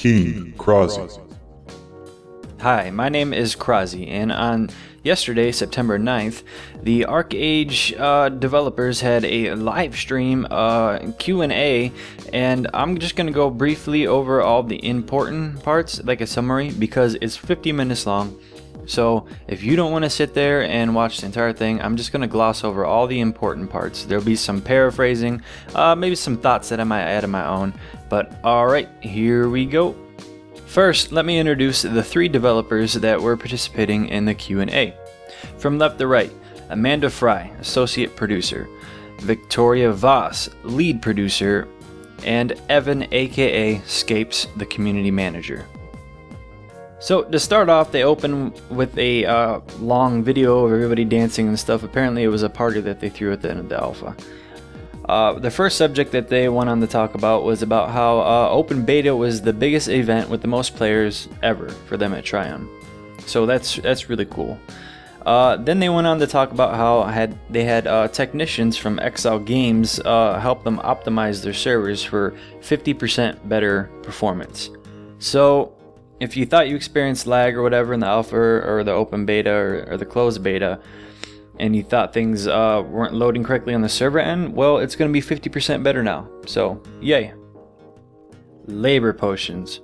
King Krozzy. Hi, my name is Krozzy, and on yesterday, September 9th, the ArcheAge developers had a live stream Q&A, and I'm just going to go briefly over all the important parts, like a summary, because it's 50 minutes long. So if you don't want to sit there and watch the entire thing, I'm just going to gloss over all the important parts. There'll be some paraphrasing, maybe some thoughts that I might add of my own, but alright, here we go. First, let me introduce the three developers that were participating in the Q&A. From left to right, Amanda Fry, Associate Producer, Victoria Voss, Lead Producer, and Evan aka Scapes, the Community Manager. So to start off, they open with a long video of everybody dancing and stuff. Apparently it was a party that they threw at the end of the alpha. The first subject that they went on to talk about was about how open beta was the biggest event with the most players ever for them at Trion. So that's really cool. Then they went on to talk about how they had technicians from XLGames help them optimize their servers for 50% better performance. So if you thought you experienced lag or whatever in the alpha or the open beta or the closed beta, and you thought things weren't loading correctly on the server end, well, it's going to be 50% better now. So, yay. Labor potions.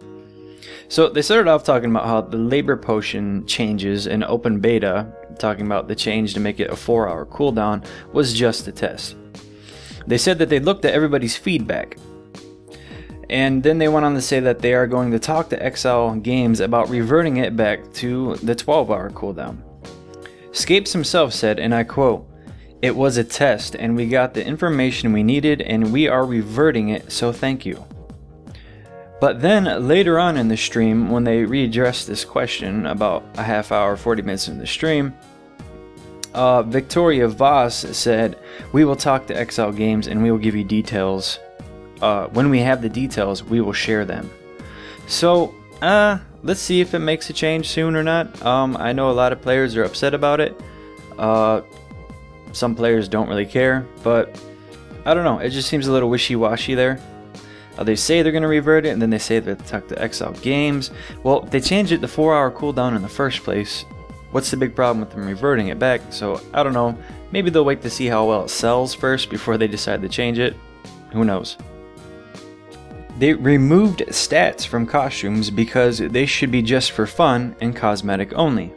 So they started off talking about how the labor potion changes in open beta, talking about the change to make it a 4-hour cooldown, was just a test. They said that they looked at everybody's feedback. And then they went on to say that they are going to talk to XLGames about reverting it back to the 12-hour cooldown. Scapes himself said, and I quote, "It was a test and we got the information we needed and we are reverting it, so thank you." But then later on in the stream, when they readdressed this question about a half hour, 40 minutes in the stream, Victoria Voss said, "We will talk to XLGames and we will give you details. When we have the details, we will share them." So, let's see if it makes a change soon or not. I know a lot of players are upset about it. Some players don't really care, but I don't know. It just seems a little wishy-washy there. They say they're going to revert it, and then they say they'll talk to XLGames. Well, if they changed it to 4-hour cooldown in the first place, what's the big problem with them reverting it back? So, I don't know. Maybe they'll wait to see how well it sells first before they decide to change it. Who knows? They removed stats from costumes because they should be just for fun and cosmetic only.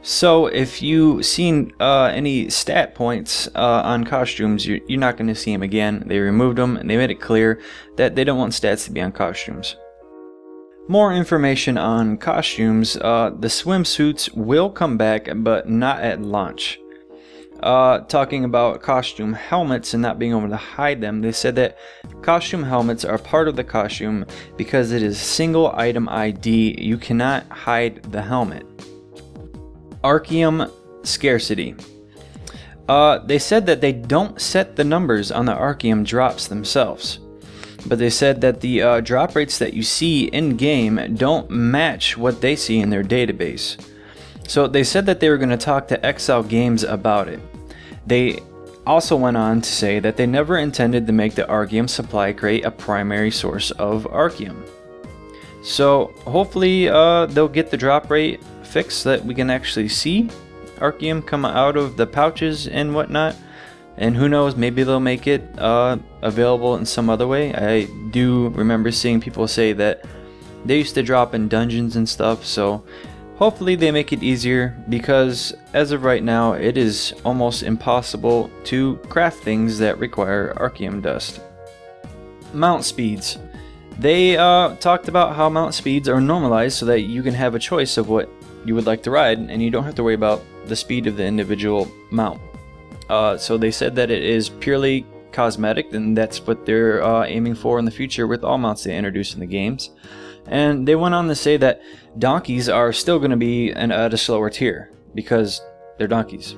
So if you've seen any stat points on costumes, you're not going to see them again. They removed them and they made it clear that they don't want stats to be on costumes. More information on costumes. The swimsuits will come back, but not at launch. Talking about costume helmets and not being able to hide them, they said that costume helmets are part of the costume because it is single item ID. You cannot hide the helmet. Archeum scarcity. They said that they don't set the numbers on the Archeum drops themselves, but they said that the drop rates that you see in game don't match what they see in their database. So they said that they were going to talk to XLGames about it. They also went on to say that they never intended to make the Archeum supply crate a primary source of Archeum. So hopefully they'll get the drop rate fixed so that we can actually see Archeum come out of the pouches and whatnot. And who knows, maybe they'll make it available in some other way. I do remember seeing people say that they used to drop in dungeons and stuff, so hopefully they make it easier, because as of right now it is almost impossible to craft things that require Archeum dust. Mount speeds. They talked about how mount speeds are normalized so that you can have a choice of what you would like to ride and you don't have to worry about the speed of the individual mount. So they said that it is purely cosmetic, and that's what they're aiming for in the future with all mounts they introduce in the games. And they went on to say that donkeys are still going to be at a slower tier because they're donkeys.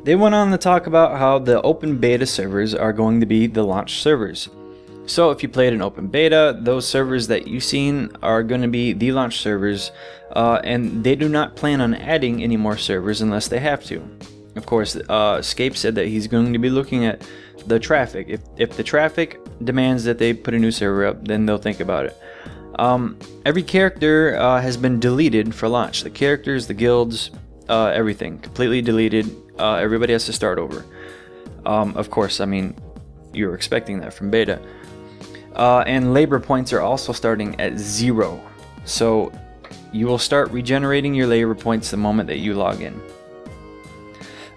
They went on to talk about how the open beta servers are going to be the launch servers. So if you played an open beta, those servers that you've seen are going to be the launch servers, and they do not plan on adding any more servers unless they have to. Of course, Scapes said that he's going to be looking at the traffic. If the traffic demands that they put a new server up, then they'll think about it. Every character has been deleted for launch. The characters, the guilds, everything completely deleted. Everybody has to start over. Of course, I mean, you're expecting that from beta. And labor points are also starting at 0. So you will start regenerating your labor points the moment that you log in.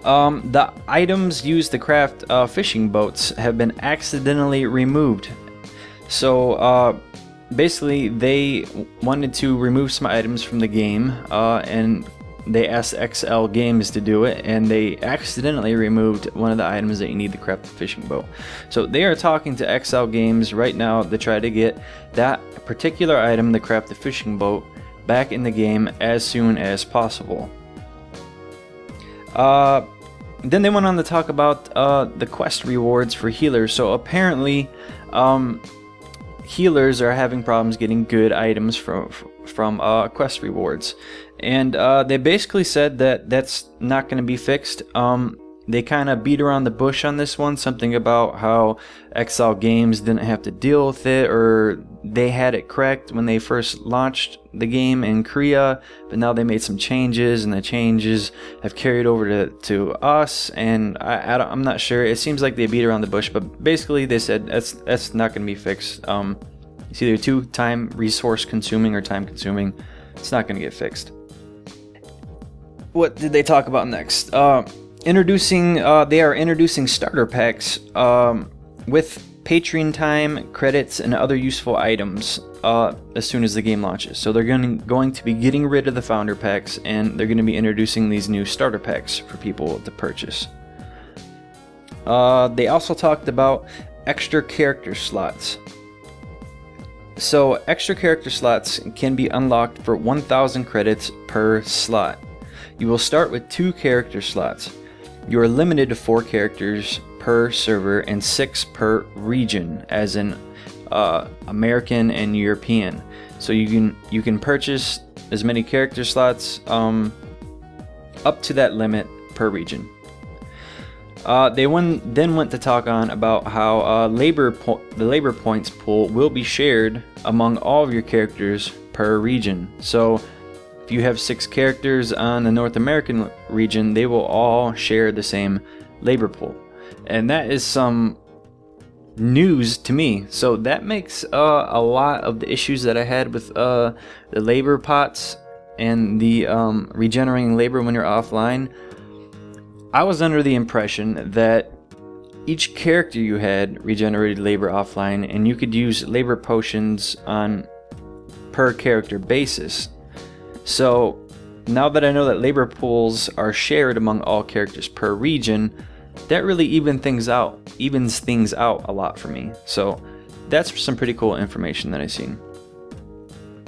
The items used to craft fishing boats have been accidentally removed. So basically they wanted to remove some items from the game, and they asked XLGames to do it, and they accidentally removed one of the items that you need to craft the fishing boat. So they are talking to XLGames right now to try to get that particular item to craft the fishing boat back in the game as soon as possible. Then they went on to talk about the quest rewards for healers. So apparently healers are having problems getting good items from quest rewards, and they basically said that that's not going to be fixed. They kind of beat around the bush on this one, something about how XLGames didn't have to deal with it, or they had it correct when they first launched the game in Korea, but now they made some changes, and the changes have carried over to us, and I'm not sure. It seems like they beat around the bush, but basically they said that's not going to be fixed. It's either too time resource consuming or time consuming. It's not going to get fixed. What did they talk about next? They are introducing starter packs with Patreon time, credits, and other useful items as soon as the game launches. So they're going to be getting rid of the founder packs, and they're going to be introducing these new starter packs for people to purchase. They also talked about extra character slots. So extra character slots can be unlocked for 1,000 credits per slot. You will start with 2 character slots. You are limited to 4 characters per server and 6 per region, as in American and European. So you can purchase as many character slots up to that limit per region. They then went to talk on about how the labor points pool will be shared among all of your characters per region. So if you have 6 characters on the North American region, they will all share the same labor pool. And that is some news to me. So that makes a lot of the issues that I had with the labor pots and the regenerating labor when you're offline. I was under the impression that each character you had regenerated labor offline, and you could use labor potions on per character basis. So now that I know that labor pools are shared among all characters per region, that really evens things out a lot for me. So that's some pretty cool information that I've seen.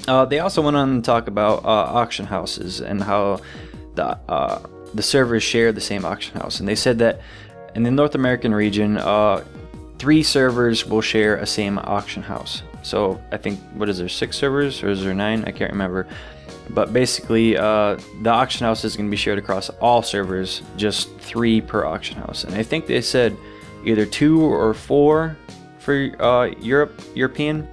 They also went on to talk about auction houses and how the servers share the same auction house, and they said that in the North American region, 3 servers will share a same auction house. So I think, what is there, 6 servers, or is there 9? I can't remember. But basically, the auction house is going to be shared across all servers, just 3 per auction house. And I think they said either 2 or 4 for European.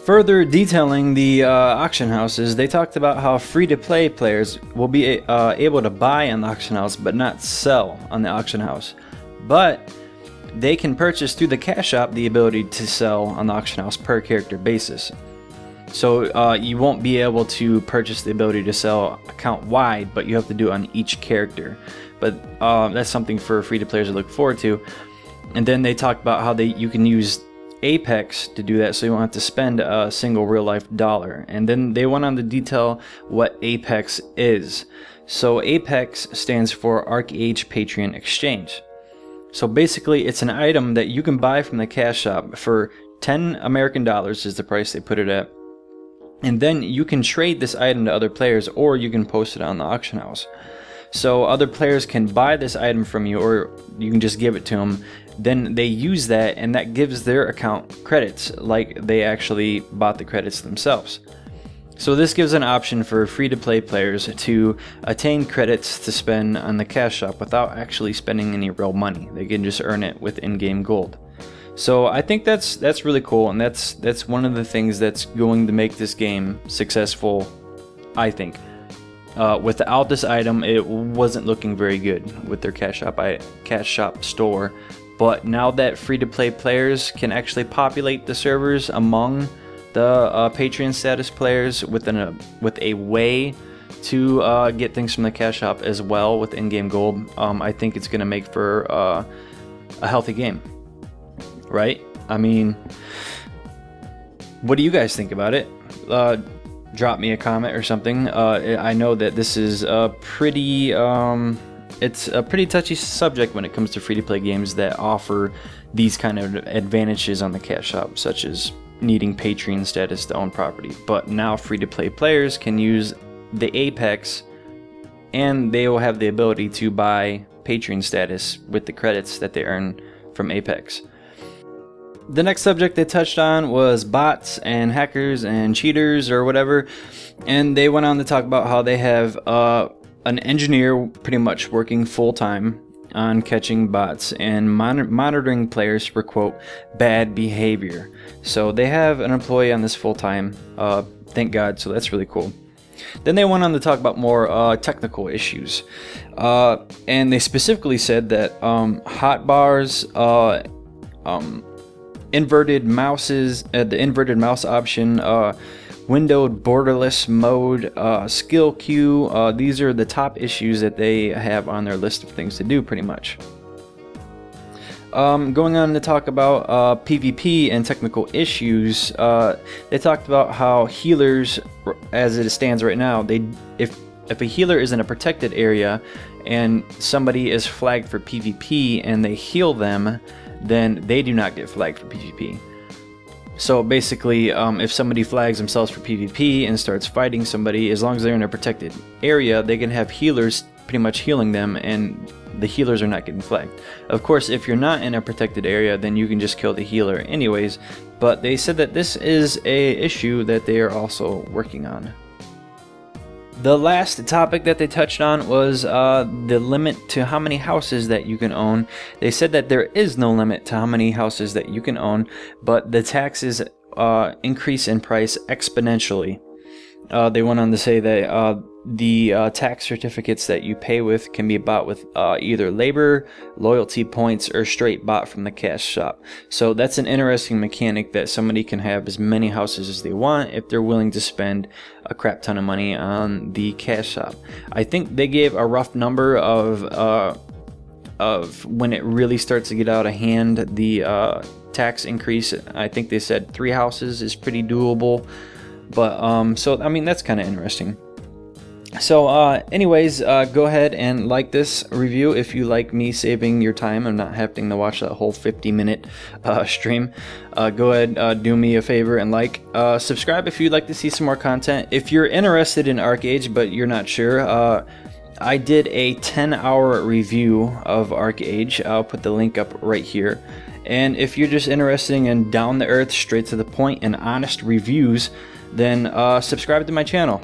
Further detailing the auction houses, they talked about how free-to-play players will be able to buy on the auction house but not sell on the auction house. But they can purchase through the cash shop the ability to sell on the auction house per character basis. So you won't be able to purchase the ability to sell account-wide, but you have to do it on each character. But that's something for free-to-players to look forward to. And then they talked about how you can use Apex to do that, so you won't have to spend a single real-life dollar. And then they went on to detail what Apex is. So Apex stands for ArcheAge Patreon Exchange. So basically, it's an item that you can buy from the cash shop for 10 American dollars is the price they put it at. And then you can trade this item to other players, or you can post it on the auction house. So other players can buy this item from you, or you can just give it to them. Then they use that, and that gives their account credits, like they actually bought the credits themselves. So this gives an option for free-to-play players to attain credits to spend on the cash shop without actually spending any real money. They can just earn it with in-game gold. So I think that's really cool, and that's one of the things that's going to make this game successful, I think. Without this item, it wasn't looking very good with their cash shop store. But now that free-to-play players can actually populate the servers among the Patreon status players with a way to get things from the cash shop as well with in-game gold, I think it's going to make for a healthy game, right? I mean, what do you guys think about it? Drop me a comment or something. I know that this is a pretty it's a pretty touchy subject when it comes to free-to-play games that offer these kind of advantages on the cash shop, such as needing Patreon status to own property. But now free-to-play players can use the Apex, and they will have the ability to buy Patreon status with the credits that they earn from Apex. The next subject they touched on was bots and hackers and cheaters or whatever, and they went on to talk about how they have an engineer pretty much working full-time on catching bots and monitoring players for, quote, bad behavior. So they have an employee on this full-time, thank God, so that's really cool. Then they went on to talk about more technical issues, and they specifically said that hotbars, inverted mouses, the inverted mouse option, windowed borderless mode, skill queue, these are the top issues that they have on their list of things to do pretty much. Going on to talk about PvP and technical issues, they talked about how healers, as it stands right now, if a healer is in a protected area and somebody is flagged for PvP and they heal them, then they do not get flagged for PvP. So basically, if somebody flags themselves for PvP and starts fighting somebody, as long as they're in a protected area, they can have healers pretty much healing them, and the healers are not getting flagged. Of course, if you're not in a protected area, then you can just kill the healer anyways, but they said that this is an issue that they are also working on. The last topic that they touched on was the limit to how many houses that you can own. They said that there is no limit to how many houses that you can own, but the taxes increase in price exponentially. They went on to say that the tax certificates that you pay with can be bought with either labor, loyalty points, or straight bought from the cash shop. So that's an interesting mechanic, that somebody can have as many houses as they want if they're willing to spend a crap ton of money on the cash shop. I think they gave a rough number of when it really starts to get out of hand, the tax increase. I think they said 3 houses is pretty doable. But so I mean, that's kind of interesting. So anyways, go ahead and like this review if you like me saving your time and not having to watch that whole 50-minute stream. Go ahead, do me a favor and subscribe if you'd like to see some more content. If you're interested in ArcheAge but you're not sure, I did a 10-hour review of ArcheAge. I'll put the link up right here. And if you're just interested in down-to-earth, straight to the point, and honest reviews, then subscribe to my channel.